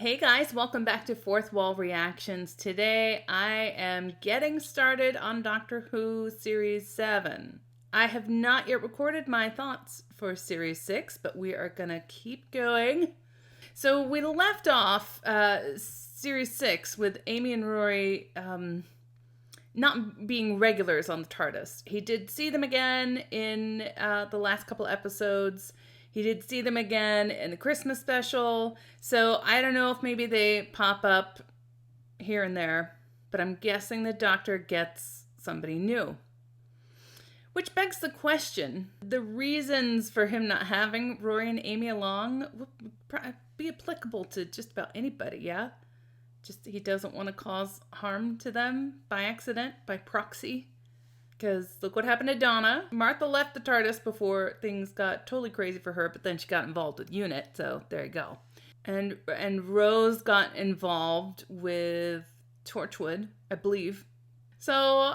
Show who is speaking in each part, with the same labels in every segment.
Speaker 1: Hey guys, welcome back to Fourth Wall Reactions. Today I am getting started on Doctor Who Series 7. I have not yet recorded my thoughts for Series 6, but we are going to keep going. So we left off Series 6 with Amy and Rory not being regulars on the TARDIS. He did see them again in the last couple episodes. He did see them again in the Christmas special. So I don't know if maybe they pop up here and there, but I'm guessing the Doctor gets somebody new. Which begs the question, the reasons for him not having Rory and Amy along would be applicable to just about anybody, yeah? Just he doesn't want to cause harm to them by accident, by proxy. Because look what happened to Donna. Martha left the TARDIS before things got totally crazy for her, but then she got involved with UNIT, so there you go. And Rose got involved with Torchwood, I believe. So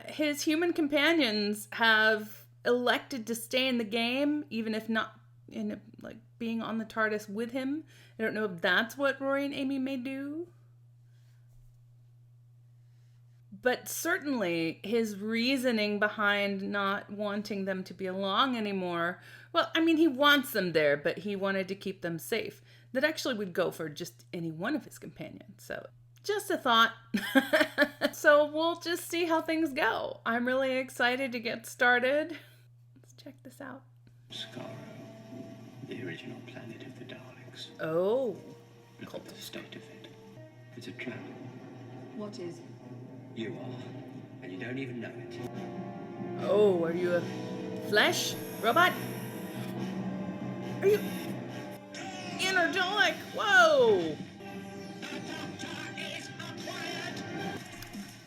Speaker 1: his human companions have elected to stay in the game, even if not in being on the TARDIS with him. I don't know if that's what Rory and Amy may do. But certainly his reasoning behind not wanting them to be along anymore, well, I mean, he wants them there, but he wanted to keep them safe. That actually would go for just any one of his companions. So just a thought. So we'll just see how things go. I'm really excited to get started. Let's check this out.
Speaker 2: Skaro, the original planet of the Daleks.
Speaker 1: Oh.
Speaker 2: Look at the state of it. It's a trap.
Speaker 3: What is it?
Speaker 2: You are, and you don't even know it.
Speaker 1: Oh, are you a flesh robot? Are you inner Dalek? Whoa!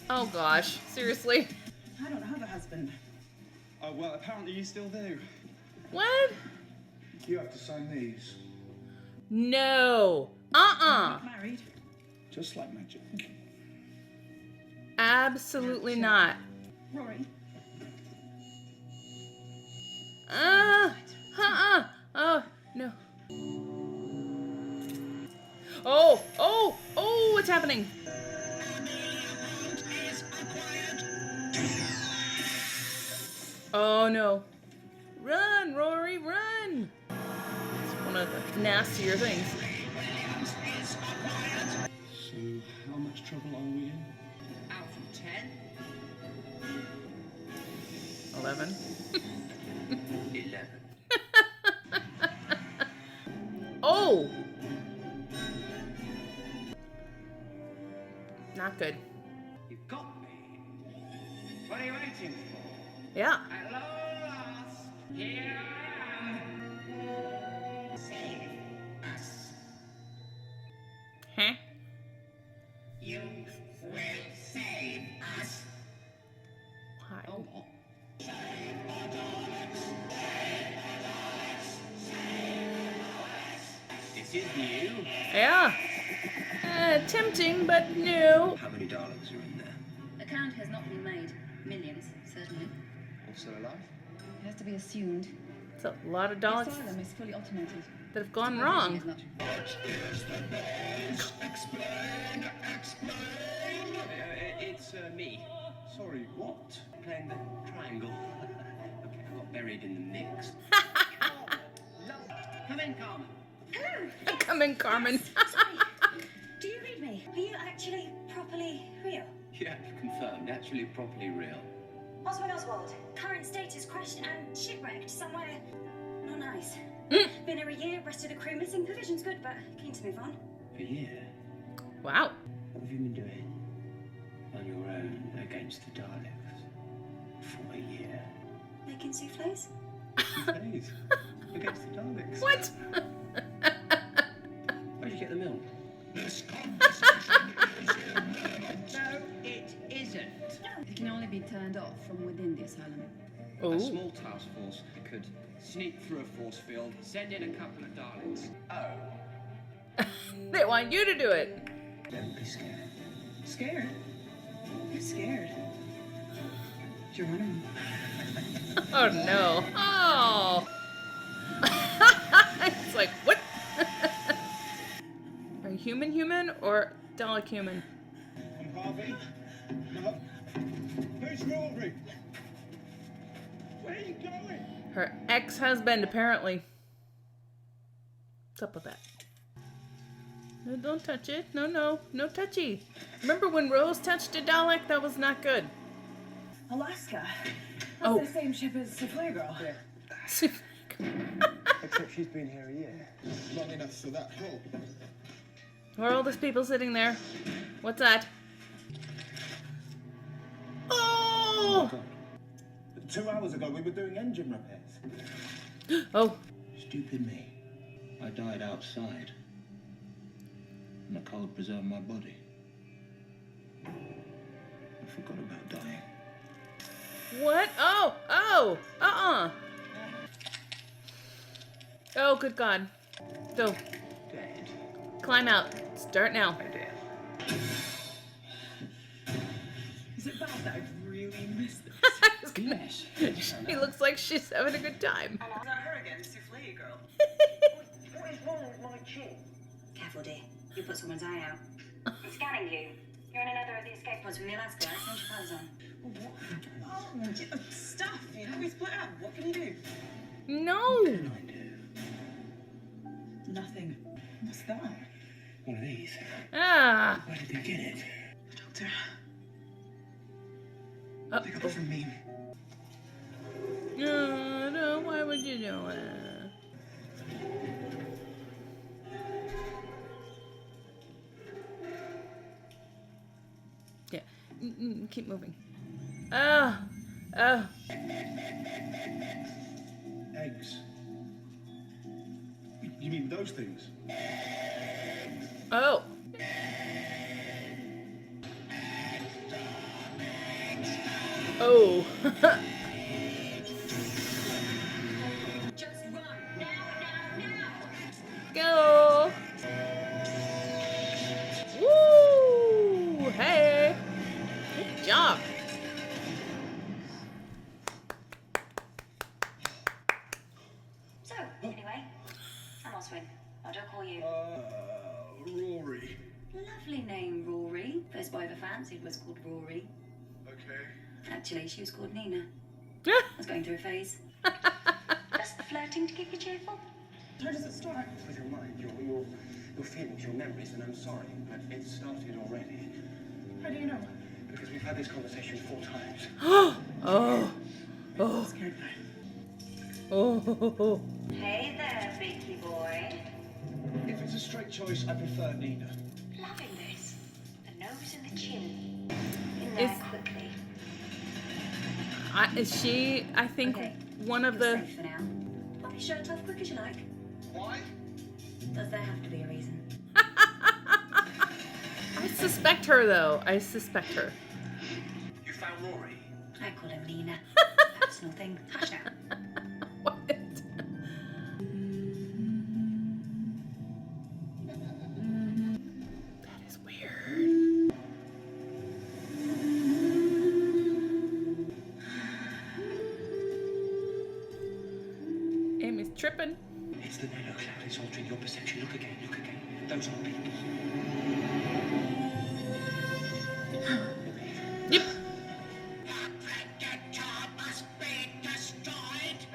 Speaker 1: Oh gosh, seriously?
Speaker 3: I don't have a husband.
Speaker 4: Oh, well, apparently you still do.
Speaker 1: What?
Speaker 4: You have to sign these.
Speaker 1: No.
Speaker 3: I'm not married.
Speaker 4: Just like magic.
Speaker 1: Absolutely not.
Speaker 3: Rory.
Speaker 1: Oh, no. Oh, what's happening? Oh, no. Run, Rory, run! It's one of the nastier things.
Speaker 4: So, how much trouble are we in?
Speaker 3: Out from 10.
Speaker 1: 11.
Speaker 2: 11.
Speaker 1: Oh! Not good.
Speaker 2: You've got me. What are you waiting for?
Speaker 1: Yeah.
Speaker 2: At last, here I am. Save us.
Speaker 1: Huh?
Speaker 2: You will save us.
Speaker 1: Why?
Speaker 2: Oh, what? This is new.
Speaker 1: Yeah. Tempting, but no.
Speaker 2: How many Daleks are in there?
Speaker 5: A count has not been made. Millions, certainly.
Speaker 4: All still alive?
Speaker 3: It has to be assumed.
Speaker 1: It's a lot of
Speaker 3: The
Speaker 1: Daleks
Speaker 3: asylum is fully automated.
Speaker 1: that have gone
Speaker 3: Everything
Speaker 1: wrong.
Speaker 3: is not.
Speaker 2: It's me.
Speaker 4: Sorry, what?
Speaker 2: Playing the triangle. Okay, I got buried in the mix. Come in, Carmen.
Speaker 5: Hello.
Speaker 1: Come in, Carmen.
Speaker 5: Sorry. Do you read me? Are you actually properly real?
Speaker 2: Yeah, confirmed. Actually, properly real.
Speaker 5: Oswald. Current status crashed and shipwrecked somewhere not nice. Been here a year, rest of the crew missing. Provision's good, but keen to move on.
Speaker 2: A year?
Speaker 1: Wow.
Speaker 2: What have you been doing? On your own against the Daleks? For a year.
Speaker 5: Making souffles?
Speaker 4: Please. Against the Daleks.
Speaker 1: What?
Speaker 2: Where'd you get the milk?
Speaker 4: This
Speaker 2: No, it isn't.
Speaker 3: It can only be turned off from within the asylum.
Speaker 1: Oh.
Speaker 2: A small task force could sneak through a force field, send in a couple of Daleks. Oh.
Speaker 1: They want you to do it.
Speaker 2: Don't be scared.
Speaker 3: Scared? I'm scared. You're running.
Speaker 1: Oh no. Oh. It's like, what? Are human or Dalek human?
Speaker 4: I'm Harvey. No. Who's Rory? Where are you going?
Speaker 1: Her ex-husband, apparently. What's up with that? No, don't touch it. No, no. No touchy. Remember when Rose touched a Dalek? That was not good.
Speaker 3: Alaska. That's
Speaker 1: Oh.
Speaker 3: the same ship as Souffle Girl.
Speaker 4: Except she's been here a year. Long enough for that hole.
Speaker 1: Where are all these people sitting there? What's that? Oh!
Speaker 4: 2 hours ago we were doing engine repairs.
Speaker 1: Oh.
Speaker 6: Stupid me. I died outside. And the cold preserved my body. I forgot about dying.
Speaker 1: What? Oh! Oh! Oh, good God. Go.
Speaker 6: Dead.
Speaker 1: Climb out. Start now.
Speaker 6: I did.
Speaker 3: Is it bad that I've really missed this?
Speaker 6: Yes.
Speaker 1: She looks like she's having a good time.
Speaker 3: Is that her again, Souffle Girl?
Speaker 2: What is wrong with my chin?
Speaker 5: Careful, dear. You put someone's eye out. I'm scanning you. You're in another of the escape pods from the Alaska. Change your clothes on.
Speaker 3: Oh, stuff, you know, we split up. What can you do?
Speaker 1: No.
Speaker 6: What can I do?
Speaker 3: Nothing. What's that?
Speaker 6: One of these.
Speaker 1: Ah.
Speaker 6: Where did they get it?
Speaker 3: Doctor.
Speaker 6: They got it from me.
Speaker 1: No, no, why would you do it? Yeah, keep moving. Oh, oh.
Speaker 4: Eggs. You mean those things?
Speaker 1: Oh. Oh.
Speaker 5: Just run. Now.
Speaker 1: Go. Woo! Hey. Good job.
Speaker 5: So, anyway, I'm Oswin. What do I call you?
Speaker 4: Rory.
Speaker 5: Lovely name, Rory. First boy I ever fancied was called Rory.
Speaker 4: Okay.
Speaker 5: Actually, she was called Nina.
Speaker 1: Yeah.
Speaker 5: I was going through a phase. Just flirting to keep you cheerful.
Speaker 3: How does it start?
Speaker 4: With your mind, your feelings, your memories, and I'm sorry, but it started already.
Speaker 3: How do you know?
Speaker 4: Because we've had this conversation 4 times.
Speaker 1: Oh.
Speaker 3: I'm
Speaker 1: Oh.
Speaker 3: scared now.
Speaker 1: Oh.
Speaker 5: Hey there, Beaky boy.
Speaker 4: If it's a straight choice, I prefer Nina.
Speaker 5: Loving this. The nose and the chin. In there quickly.
Speaker 1: Is she, I think,
Speaker 5: Okay.
Speaker 1: one of
Speaker 5: You're
Speaker 1: the...
Speaker 5: safe for now. Pop your shirt off quick as you like.
Speaker 4: Why?
Speaker 5: Does there have to be a reason?
Speaker 1: I suspect her, though. I suspect her.
Speaker 4: You found Rory?
Speaker 5: I call him Nina. Personal thing. Hush now.
Speaker 1: What? That is weird. Amy's tripping.
Speaker 6: It's the nano cloud. It's altering your perception. Look again. Look again. Those are people.
Speaker 1: Yep.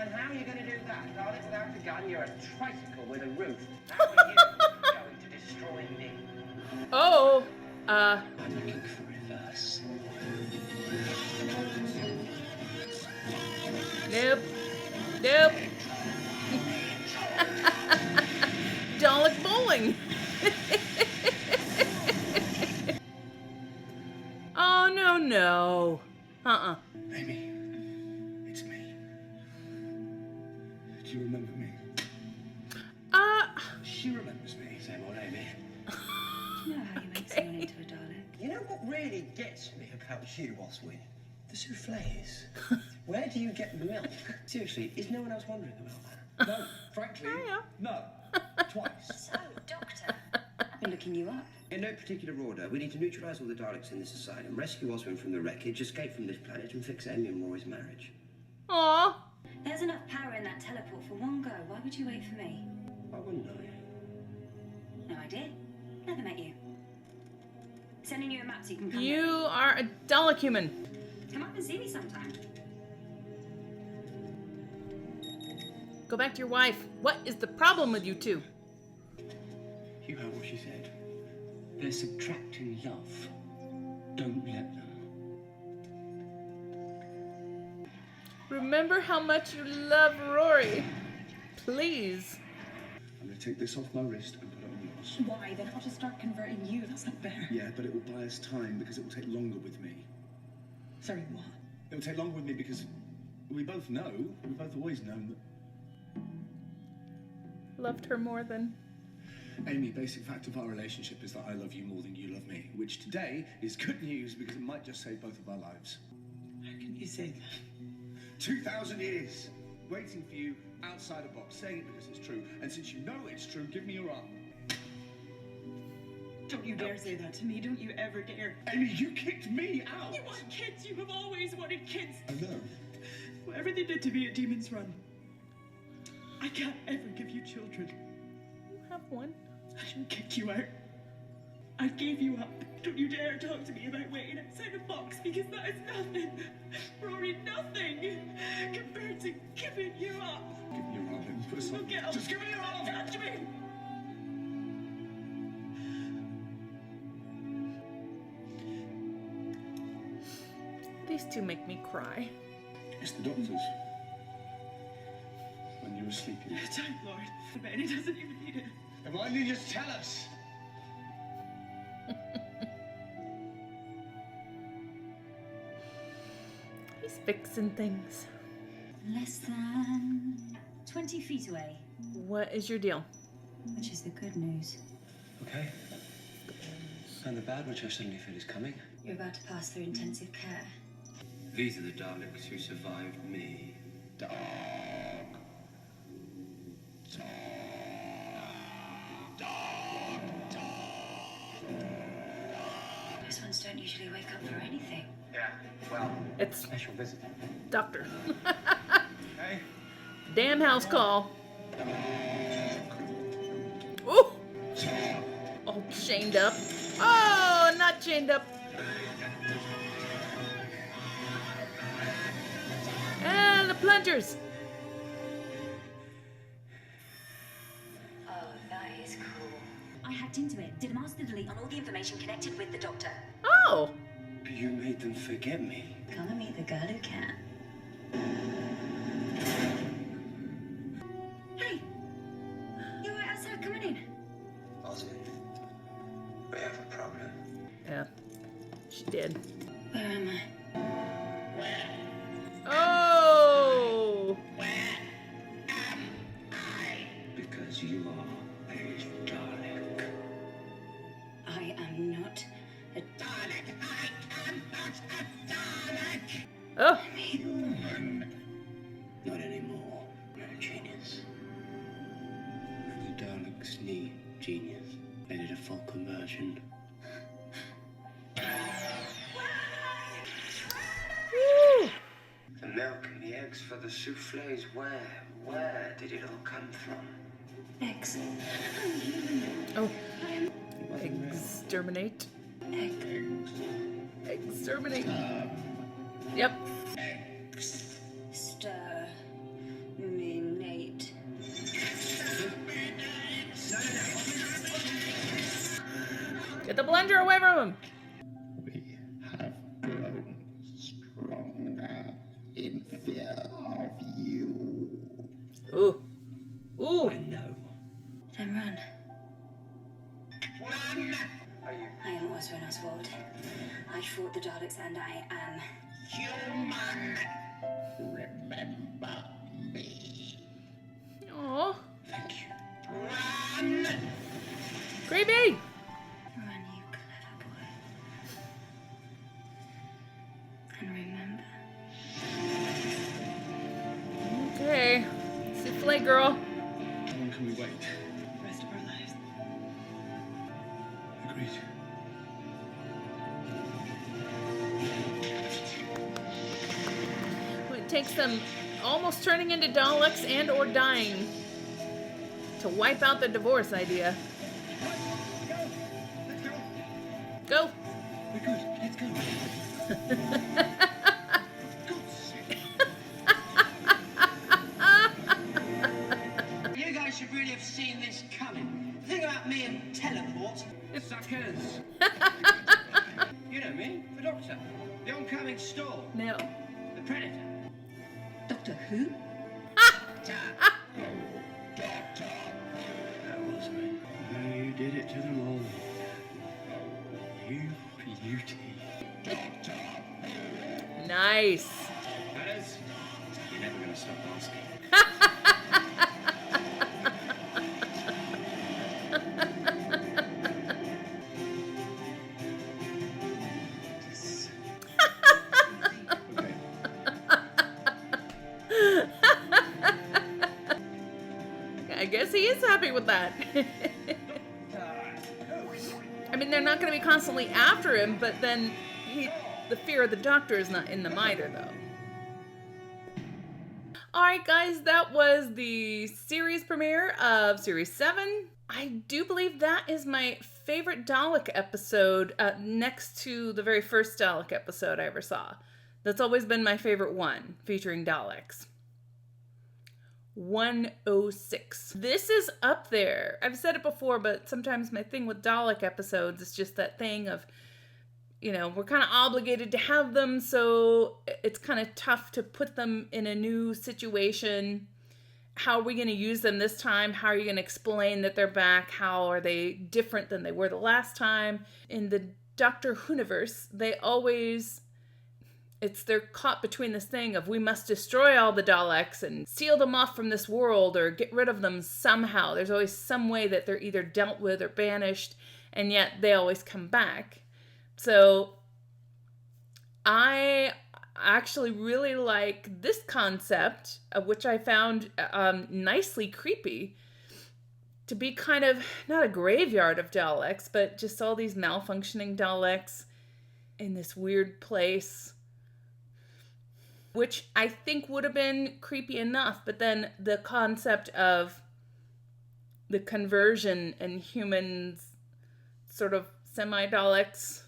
Speaker 2: And how are you going to do that? Daleks without a gun, you're a tricycle with a roof. How are you going to destroy me?
Speaker 1: Oh.
Speaker 6: I'm looking for reverse.
Speaker 1: Nope. Nope. Dalek bowling. Oh, no. Uh-uh.
Speaker 6: Amy, it's me. Do you remember me?
Speaker 4: She remembers me.
Speaker 6: Same old Amy.
Speaker 5: Do you know how you make someone into a Dalek?
Speaker 2: You know what really gets me about you, Oswin?
Speaker 6: The souffles.
Speaker 2: Where do you get the milk?
Speaker 6: Seriously, is no one else wondering about that?
Speaker 4: No, frankly,
Speaker 1: Yeah.
Speaker 4: no. Twice.
Speaker 5: So, Doctor, I've been looking you up.
Speaker 7: In no particular order, we need to neutralize all the Daleks in this asylum, rescue Oswin from the wreckage, escape from this planet, and fix Amy and Rory's marriage.
Speaker 1: Aw.
Speaker 5: There's enough power in that teleport for one go. Why would you wait for me?
Speaker 7: I wouldn't know.
Speaker 5: No idea. Never met you. Sending you a map so you can come
Speaker 1: You
Speaker 5: get me.
Speaker 1: are a Dalek human.
Speaker 5: Come up and see me sometime.
Speaker 1: Go back to your wife. What is the problem with you two?
Speaker 4: You heard what she said.
Speaker 2: They're subtracting love. Don't let them.
Speaker 1: Remember how much you love Rory. Please.
Speaker 8: I'm going to take this off my wrist and put it on yours.
Speaker 3: Why? Then I'll just start converting you. That's not fair.
Speaker 8: Yeah, but it will buy us time because it will take longer with me.
Speaker 3: Sorry, what?
Speaker 8: It will take longer with me because we both know, we've both always known that...
Speaker 1: Loved her more than...
Speaker 8: Amy, basic fact of our relationship is that I love you more than you love me, which today is good news because it might just save both of our lives.
Speaker 3: How can you say that?
Speaker 8: 2,000 years waiting for you outside a box, saying it because it's true. And since you know it's true, give me your arm.
Speaker 3: Don't you dare say that to me. Don't you ever dare.
Speaker 8: Amy, you kicked me out.
Speaker 3: You want kids. You have always wanted kids.
Speaker 8: I know.
Speaker 3: Whatever they did to me at Demon's Run, I can't ever give you children.
Speaker 1: You have one.
Speaker 3: I didn't kick you out. I gave you up. Don't you dare talk to me about waiting outside a box because that is nothing. Rory, nothing compared to giving you up.
Speaker 8: Give me your arm and put us
Speaker 3: Don't
Speaker 8: on.
Speaker 3: get up.
Speaker 8: Just give me your arm.
Speaker 3: Touch me.
Speaker 1: These two make me cry.
Speaker 8: It's the doctors. When you were sleeping.
Speaker 3: Time Lord. I bet he doesn't even need it.
Speaker 8: And why didn't you just tell us?
Speaker 1: He's fixing things.
Speaker 5: Less than 20 feet away,
Speaker 1: What is your deal?
Speaker 5: which is the good news.
Speaker 7: Okay. And the bad, which I suddenly feel is coming.
Speaker 5: You're about to pass through intensive care.
Speaker 7: These are the Daleks who survived me. Dog.
Speaker 5: Those ones don't usually wake up for anything.
Speaker 7: Yeah, well,
Speaker 1: It's
Speaker 7: special visitor.
Speaker 1: Doctor.
Speaker 8: Hey.
Speaker 1: Damn house call. Ooh! All chained up. Oh, not chained up. And the plungers.
Speaker 5: Oh, that is cool. I hacked into it, did a master delete on all the information connected with the Doctor.
Speaker 1: Oh!
Speaker 7: You made them forget me.
Speaker 5: Come and meet the girl who can. Hey! You were outside coming in.
Speaker 7: Ozzy, we have a problem.
Speaker 1: Yeah, she did.
Speaker 5: Where am I?
Speaker 1: Oh!
Speaker 7: Because you are a Dalek.
Speaker 5: I am not a Dalek. I am not a Dalek.
Speaker 1: Oh!
Speaker 7: Human. Not anymore. You're a genius. And the Daleks need genius. They did a full conversion.
Speaker 1: Woo!
Speaker 7: The milk and the eggs for the souffles, where did it all come from?
Speaker 5: X.
Speaker 1: Oh,
Speaker 7: It wasn't real.
Speaker 1: exterminate.
Speaker 5: X.
Speaker 1: Exterminate. Yep.
Speaker 5: Exterminate.
Speaker 1: Get the blender away from him.
Speaker 6: We have grown stronger in fear of you.
Speaker 1: Ooh. Ooh.
Speaker 7: I know.
Speaker 5: Then run.
Speaker 7: Are you
Speaker 5: I am Oswin Oswald. I fought the Daleks and I am.
Speaker 6: Human! Remember me.
Speaker 1: Aw.
Speaker 7: Thank you.
Speaker 1: Creepy.
Speaker 5: Run, you clever boy. And remember.
Speaker 1: Okay. Souffle girl.
Speaker 8: How long can we wait?
Speaker 3: The rest of our lives.
Speaker 8: Agreed.
Speaker 1: It takes them almost turning into Daleks and or dying to wipe out the divorce idea.
Speaker 2: You guys should really have seen this coming. The thing about me and teleport. Suckers. You know me, the Doctor. The oncoming storm.
Speaker 1: No.
Speaker 2: The Predator.
Speaker 3: Doctor Who?
Speaker 7: That was me. Oh, you did it to them all. You beauty.
Speaker 1: Nice.
Speaker 2: Fellas, you're never going to stop asking.
Speaker 8: Okay.
Speaker 1: I guess he is happy with that. I mean, they're not going to be constantly after him, but then the fear of the Doctor is not in them either, though. Alright, guys, that was the series premiere of Series 7. I do believe that is my favorite Dalek episode, next to the very first Dalek episode I ever saw. That's always been my favorite one, featuring Daleks. 106. This is up there. I've said it before, but sometimes my thing with Dalek episodes is just that thing of, you know, we're kind of obligated to have them, so it's kind of tough to put them in a new situation. How are we going to use them this time? How are you going to explain that they're back? How are they different than they were the last time? In the Doctor Who-niverse, they're caught between this thing of we must destroy all the Daleks and seal them off from this world or get rid of them somehow. There's always some way that they're either dealt with or banished, and yet they always come back. So I actually really like this concept, which I found nicely creepy, to be kind of not a graveyard of Daleks, but just all these malfunctioning Daleks in this weird place, which I think would have been creepy enough. But then the concept of the conversion and humans sort of semi-Daleks.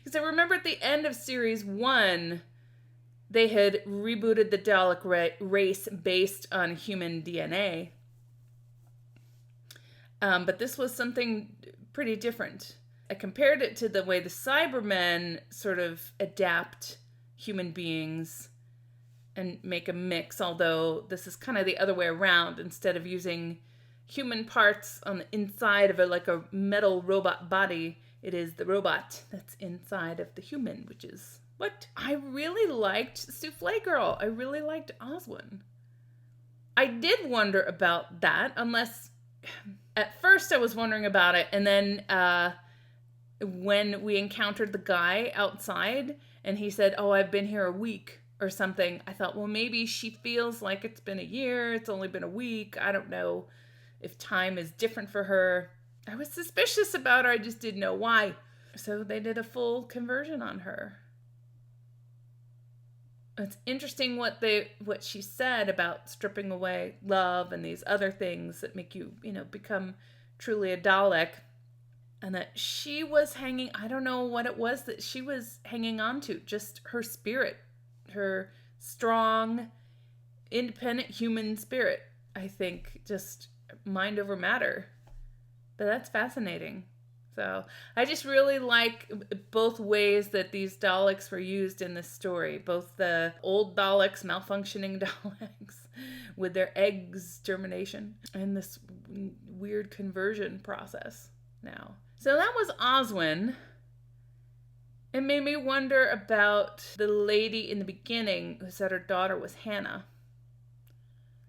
Speaker 1: Because I remember at the end of Series 1, they had rebooted the Dalek race based on human DNA. But this was something pretty different. I compared it to the way the Cybermen sort of adapt human beings and make a mix, although this is kind of the other way around. Instead of using human parts on the inside of a metal robot body, it is the robot that's inside of the human, which is what I really liked. Souffle Girl. I really liked Oswin. I did wonder about that, unless at first I was wondering about it, and then when we encountered the guy outside and he said, "Oh, I've been here a week," or something, I thought, well, maybe she feels like it's been a year, it's only been a week. I don't know if time is different for her. I was suspicious about her, I just didn't know why. So they did a full conversion on her. It's interesting what she said about stripping away love and these other things that make you, become truly a Dalek. And that she was hanging, I don't know what it was that she was hanging on to, just her spirit, her strong, independent human spirit. I think just mind over matter. But that's fascinating. So I just really like both ways that these Daleks were used in this story. Both the old Daleks, malfunctioning Daleks, with their eggs germination, and this weird conversion process now. So that was Oswin. It made me wonder about the lady in the beginning who said her daughter was Hannah.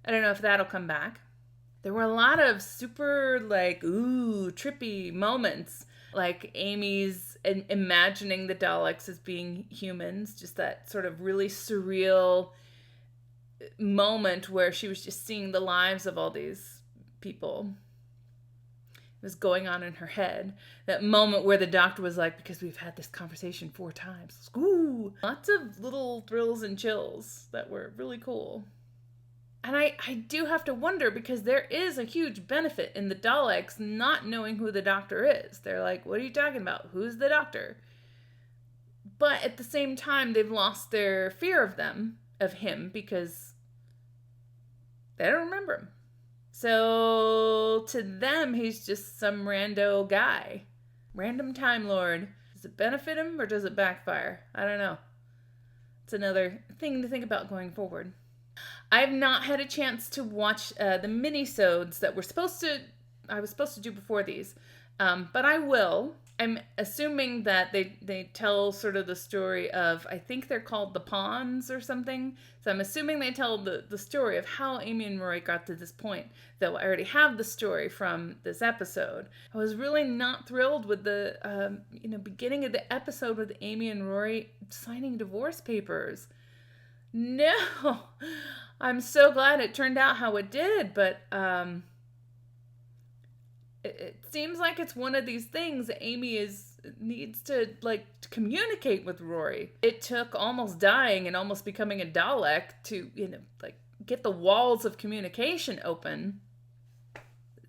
Speaker 1: I don't know if that'll come back. There were a lot of super, trippy moments. Like Amy's imagining the Daleks as being humans. Just that sort of really surreal moment where she was just seeing the lives of all these people. It was going on in her head. That moment where the Doctor was like, because we've had this conversation 4 times. Ooh! Lots of little thrills and chills that were really cool. And I do have to wonder, because there is a huge benefit in the Daleks not knowing who the Doctor is. They're like, what are you talking about? Who's the Doctor? But at the same time, they've lost their fear of him, because they don't remember him. So to them, he's just some rando guy. Random Time Lord. Does it benefit him or does it backfire? I don't know. It's another thing to think about going forward. I've not had a chance to watch the minisodes that I was supposed to do before these, but I will. I'm assuming that they tell sort of the story of, I think they're called the Pawns or something. So I'm assuming they tell the story of how Amy and Rory got to this point, though I already have the story from this episode. I was really not thrilled with the beginning of the episode with Amy and Rory signing divorce papers. No, I'm so glad it turned out how it did, but it seems like it's one of these things that Amy needs to communicate with Rory. It took almost dying and almost becoming a Dalek to get the walls of communication open. It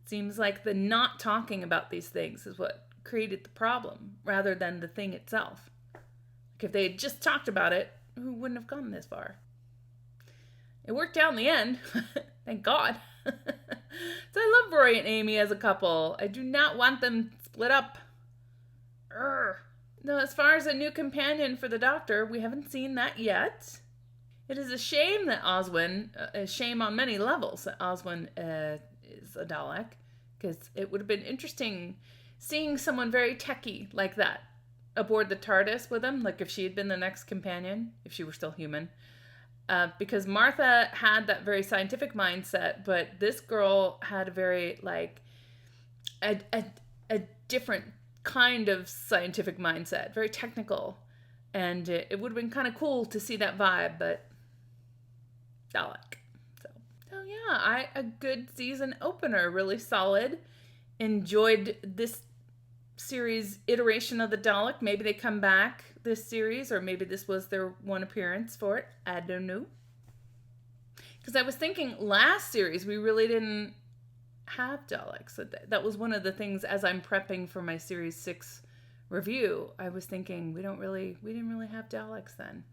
Speaker 1: seems like the not talking about these things is what created the problem, rather than the thing itself. If they had just talked about it, who wouldn't have gone this far? It worked out in the end. Thank God. So I love Rory and Amy as a couple. I do not want them split up. Now, as far as a new companion for the Doctor, we haven't seen that yet. It is a shame that Oswin, a shame on many levels that Oswin is a Dalek, because it would have been interesting seeing someone very techie like that aboard the TARDIS with him, like if she had been the next companion, if she were still human. Because Martha had that very scientific mindset, but this girl had a very, a different kind of scientific mindset, very technical. And it would have been kind of cool to see that vibe, but Dalek. So yeah, a good season opener, really solid. Enjoyed this series iteration of the Dalek. Maybe they come back this series, or maybe this was their one appearance for it. I don't know. Because I was thinking last series we really didn't have Daleks. So that was one of the things as I'm prepping for my series 6 review. I was thinking we didn't really have Daleks then.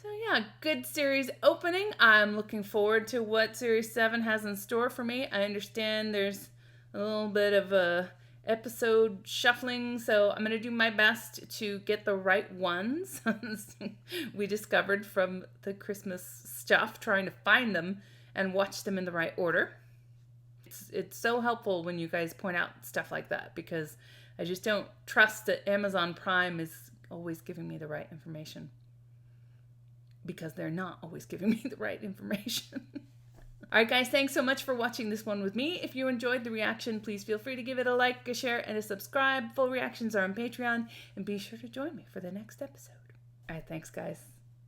Speaker 1: So yeah, good series opening. I'm looking forward to what series 7 has in store for me. I understand there's a little bit of a episode shuffling, so I'm going to do my best to get the right ones. We discovered from the Christmas stuff, trying to find them and watch them in the right order. It's so helpful when you guys point out stuff like that, because I just don't trust that Amazon Prime is always giving me the right information, because they're not always giving me the right information. Alright guys, thanks so much for watching this one with me. If you enjoyed the reaction, please feel free to give it a like, a share, and a subscribe. Full reactions are on Patreon, and be sure to join me for the next episode. Alright, thanks guys.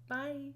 Speaker 1: Bye.